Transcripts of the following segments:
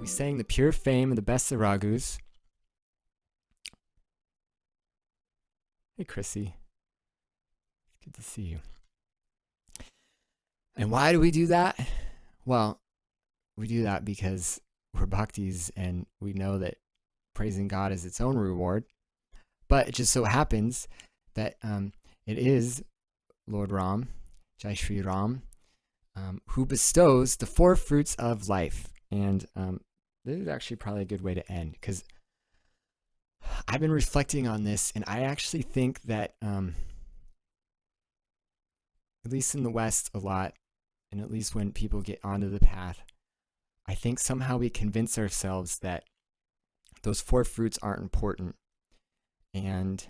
we sang the pure fame of the best of ragus. Hey, Chrissy. Good to see you. And why do we do that? Well, we do that because we're bhaktis and we know that praising God is its own reward. But it just so happens that it is Lord Ram, Jai Shri Ram, who bestows the four fruits of life. And this is actually probably a good way to end, because I've been reflecting on this, and I actually think that, at least in the West a lot, and at least when people get onto the path, I think somehow we convince ourselves that those four fruits aren't important, and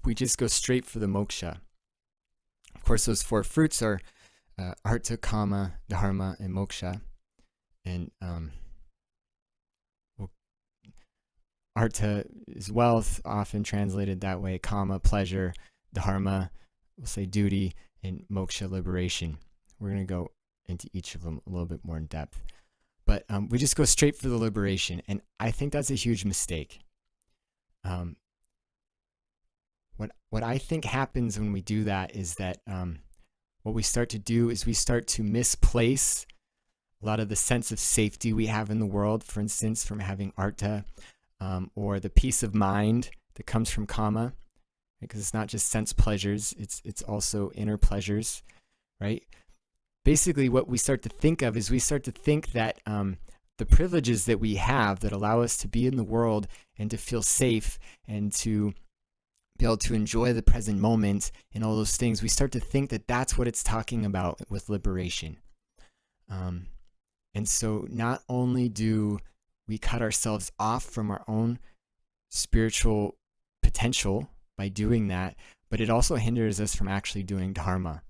we just go straight for the moksha. Of course, those four fruits are artha, kama, dharma, and moksha. And artha is wealth, often translated that way. Kama, pleasure. Dharma, we'll say duty. And moksha, liberation. We're going to go into each of them a little bit more in depth. But we just go straight for the liberation. And I think that's a huge mistake. What I think happens when we do that is that what we start to do is we start to misplace a lot of the sense of safety we have in the world, for instance, from having artha, or the peace of mind that comes from kama, because it's not just sense pleasures, it's also inner pleasures, right? Basically, what we start to think of is we start to think that the privileges that we have that allow us to be in the world and to feel safe and to be able to enjoy the present moment and all those things, we start to think that that's what it's talking about with liberation. And so not only do we cut ourselves off from our own spiritual potential by doing that, but it also hinders us from actually doing dharma.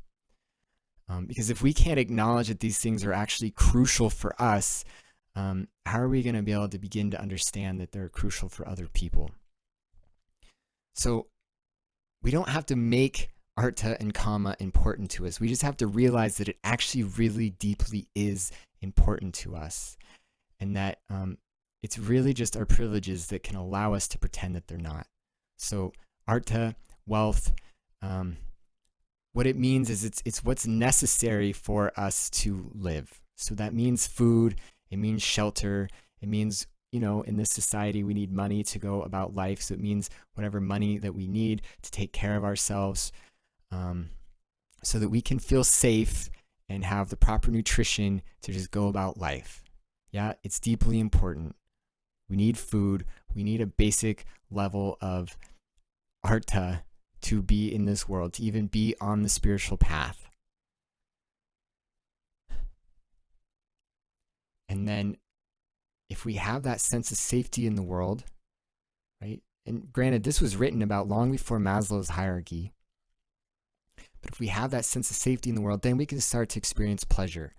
Because if we can't acknowledge that these things are actually crucial for us, how are we going to be able to begin to understand that they're crucial for other people? So we don't have to make artha and kama important to us. We just have to realize that it actually really deeply is important to us, and that it's really just our privileges that can allow us to pretend that they're not. So artha, wealth, what it means is it's what's necessary for us to live. So that means food, it means shelter, it means, in this society we need money to go about life, so it means whatever money that we need to take care of ourselves, so that we can feel safe and have the proper nutrition to just go about life. Yeah, it's deeply important. We need food. We need a basic level of artha to be in this world, to even be on the spiritual path. And then if we have that sense of safety in the world, right? And granted, this was written about long before Maslow's hierarchy. But if we have that sense of safety in the world, then we can start to experience pleasure.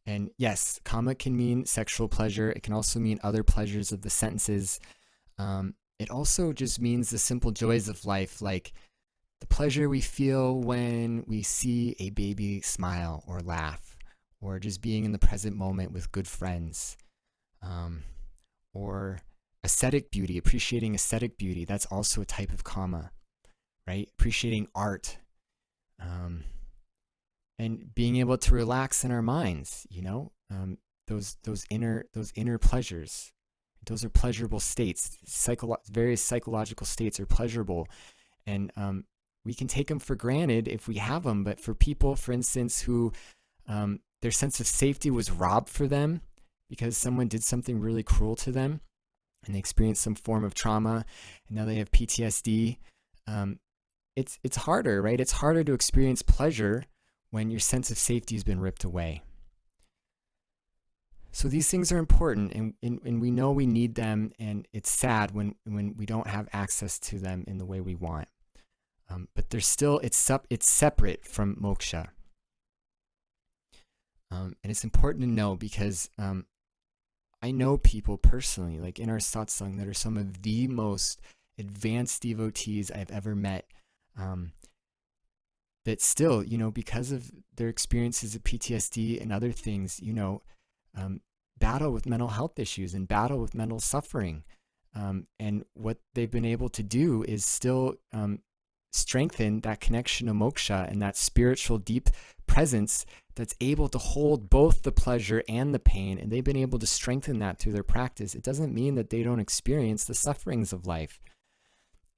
And yes, kama can mean sexual pleasure. It can also mean other pleasures of the senses. It also just means the simple joys of life, like the pleasure we feel when we see a baby smile or laugh, or just being in the present moment with good friends, or aesthetic beauty, appreciating aesthetic beauty. That's also a type of kama, right? Appreciating art. And being able to relax in our minds, those inner pleasures, those are pleasurable states. Various psychological states are pleasurable, and we can take them for granted if we have them. But for people, for instance, who their sense of safety was robbed for them because someone did something really cruel to them, and they experienced some form of trauma, and now they have PTSD. It's harder, right? It's harder to experience pleasure when your sense of safety has been ripped away. So these things are important, and we know we need them, and it's sad when we don't have access to them in the way we want. But there's still, it's separate from moksha. And it's important to know, because I know people personally, like in our satsang, that are some of the most advanced devotees I've ever met, that still, because of their experiences of PTSD and other things, battle with mental health issues and battle with mental suffering. And what they've been able to do is still strengthen that connection to moksha and that spiritual deep presence that's able to hold both the pleasure and the pain. And they've been able to strengthen that through their practice. It doesn't mean that they don't experience the sufferings of life.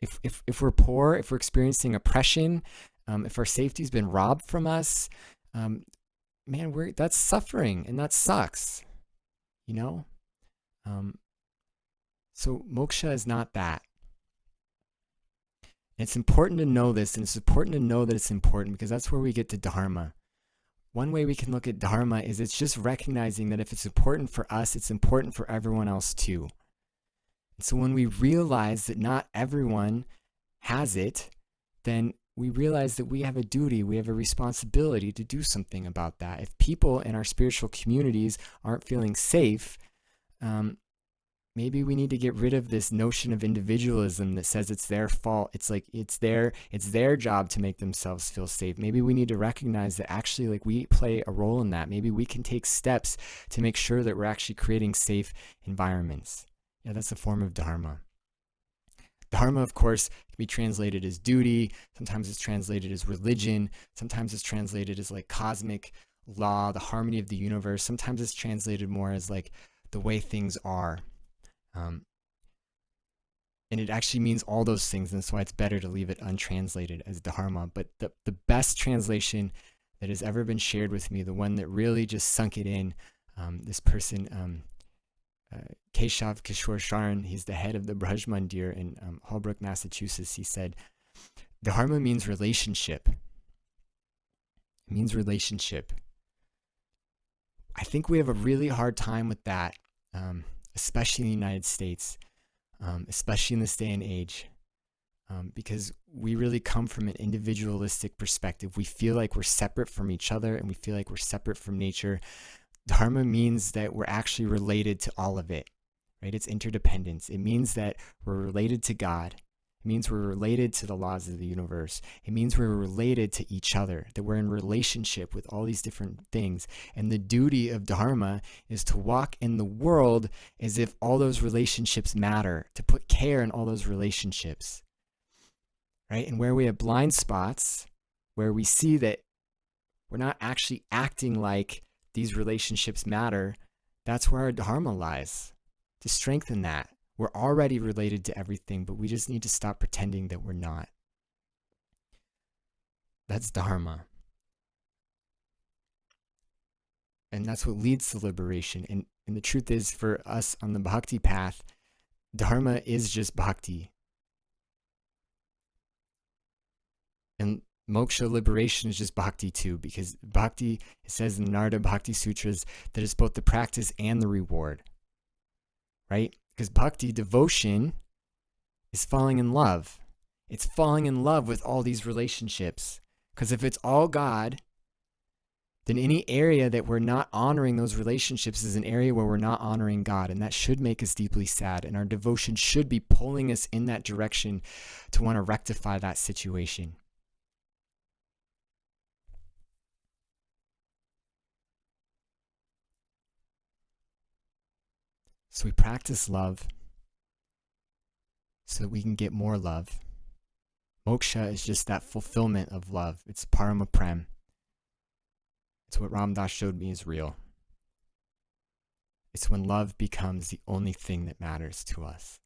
If we're poor, if we're experiencing oppression, if our safety's been robbed from us, man, that's suffering, and that sucks, you know? So moksha is not that. And it's important to know this, and it's important to know that it's important, because that's where we get to dharma. One way we can look at dharma is it's just recognizing that if it's important for us, it's important for everyone else too. And so when we realize that not everyone has it, then we realize that we have a duty, we have a responsibility to do something about that. If people in our spiritual communities aren't feeling safe, maybe we need to get rid of this notion of individualism that says it's their fault. It's like it's their job to make themselves feel safe. Maybe we need to recognize that actually, like, we play a role in that. Maybe we can take steps to make sure that we're actually creating safe environments. Yeah, that's a form of dharma. Dharma, of course, can be translated as duty. Sometimes it's translated as religion. Sometimes it's translated as like cosmic law, the harmony of the universe. Sometimes it's translated more as like the way things are. And it actually means all those things, and that's why it's better to leave it untranslated as dharma. But the best translation that has ever been shared with me, the one that really just sunk it in, this person, Keshav Kishore Sharan, he's the head of the Braj Mandir in Holbrook, Massachusetts. He said, dharma means relationship. It means relationship. I think we have a really hard time with that, especially in the United States, especially in this day and age, because we really come from an individualistic perspective. We feel like we're separate from each other, and we feel like we're separate from nature. Dharma means that we're actually related to all of it, right? It's interdependence. It means that we're related to God. It means we're related to the laws of the universe. It means we're related to each other, that we're in relationship with all these different things. And the duty of dharma is to walk in the world as if all those relationships matter, to put care in all those relationships, right? And where we have blind spots, where we see that we're not actually acting like these relationships matter, that's where our dharma lies, to strengthen that. We're already related to everything, but we just need to stop pretending that we're not. That's dharma. And that's what leads to liberation. And the truth is, for us on the bhakti path, dharma is just bhakti. And moksha, liberation, is just bhakti too, because bhakti, it says in the Narada Bhakti Sutras that it's both the practice and the reward, right? Because bhakti, devotion, is falling in love. It's falling in love with all these relationships. Because if it's all God, then any area that we're not honoring those relationships is an area where we're not honoring God. And that should make us deeply sad. And our devotion should be pulling us in that direction to want to rectify that situation. So we practice love so that we can get more love. Moksha is just that fulfillment of love. It's parama prem. It's what Ram Dass showed me is real. It's when love becomes the only thing that matters to us.